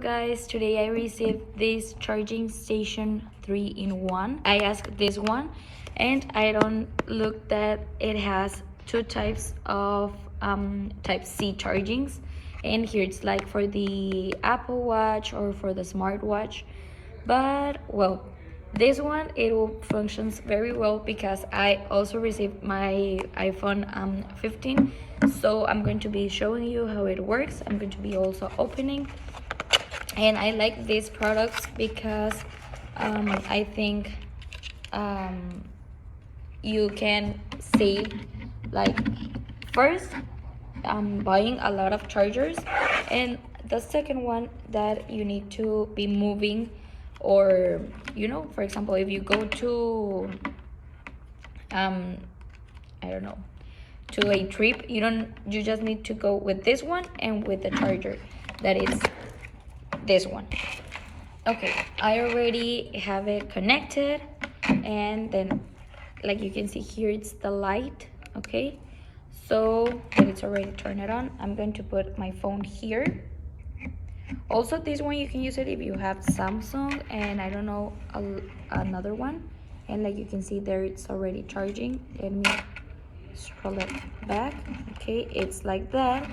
guys, today I received this charging station 3-in-1. I asked this one and I don't look that it has two types of type C chargings, and here it's like for the Apple Watch or for the smartwatch. But well, this one it will functions very well because I also received my iPhone 15, so I'm going to be showing you how it works. I'm going to be also opening, and I like these products because I think you can save, like, first buying a lot of chargers, and the second one that you need to be moving, or for example, if you go to I don't know, to a trip, you just need to go with this one and with the charger that is this one. Okay, I already have it connected, and then like you can see here, it's the light. Okay, so that it's already turned it on. I'm going to put my phone here. Also, this one you can use it if you have Samsung and I don't know, another one. And like you can see there, it's already charging. Let me scroll it back. Okay, it's like that.